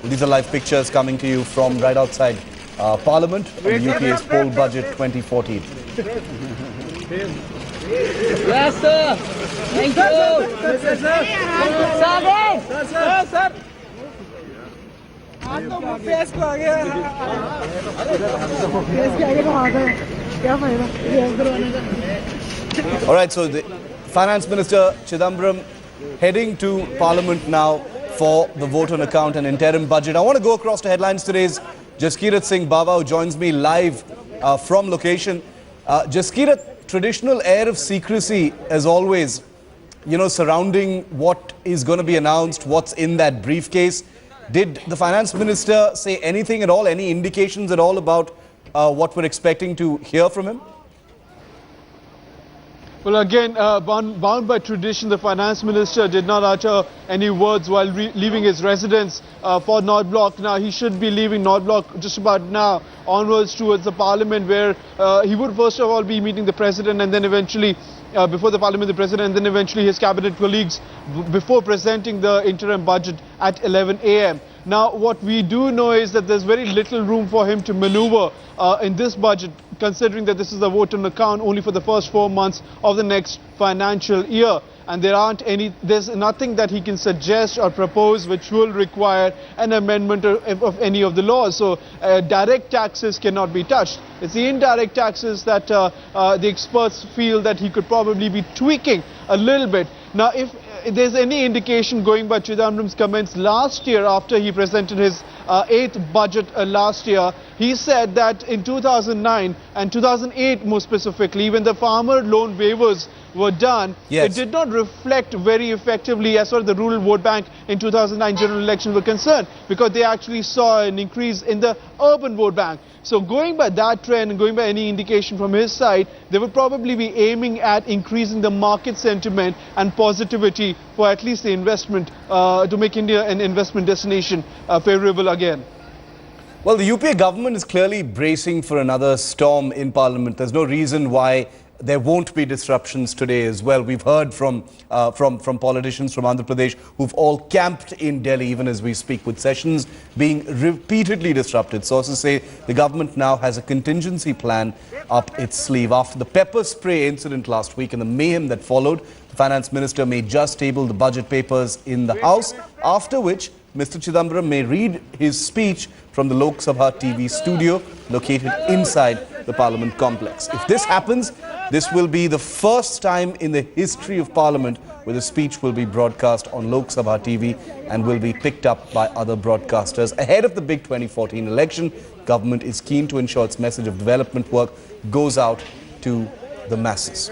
These are live pictures coming to you from right outside Parliament on the UPA's poll budget 2014. Yes, sir. Thank you. Yes, sir. Sir, sir. आप तो face को आगे face के आगे कहाँ गए क्या फायदा? All right, so the Finance Minister Chidambaram heading to Parliament now for the vote on account and interim budget. I want to go across to headlines today's Jaskirat Singh Bava, who joins me live from location. Jaskirat, traditional air of secrecy as always, you know, surrounding what is going to be announced, what's in that briefcase. Did the Finance Minister say anything at all, any indications at all about what we're expecting to hear from him? Well, again, bound by tradition, the Finance Minister did not utter any words while leaving his residence for North Block. Now, he should be leaving North Block just about now onwards towards the Parliament, where he would first of all be meeting the President, and then eventually before the Parliament, the President, and then eventually his cabinet colleagues before presenting the interim budget at 11 a.m. Now, what we do know is that there's very little room for him to maneuver in this budget, considering that this is a vote on account only for the first 4 months of the next financial year. And there's nothing that he can suggest or propose which will require an amendment of any of the laws. So direct taxes cannot be touched. It's the indirect taxes that the experts feel that he could probably be tweaking a little bit. Now, if there's any indication going by Chidambaram's comments last year after he presented his 8th budget last year, he said that in 2009 and 2008 more specifically, when the farmer loan waivers were done, yes, it did not reflect very effectively as far as the rural vote bank in 2009 general elections were concerned, because they actually saw an increase in the urban vote bank. So going by that trend and going by any indication from his side, they would probably be aiming at increasing the market sentiment and positivity for at least the investment to make India an investment destination favorable again. Well, the UPA government is clearly bracing for another storm in Parliament. There's no reason why there won't be disruptions today as well. We've heard from politicians from Andhra Pradesh who've all camped in Delhi even as we speak, with sessions being repeatedly disrupted. Sources say the government now has a contingency plan up its sleeve. After the pepper spray incident last week and the mayhem that followed, the Finance Minister may just table the budget papers in the House, after which Mr. Chidambaram may read his speech from the Lok Sabha TV studio located inside the Parliament complex. If this happens, this will be the first time in the history of Parliament where the speech will be broadcast on Lok Sabha TV and will be picked up by other broadcasters. Ahead of the big 2014 election, government is keen to ensure its message of development work goes out to the masses.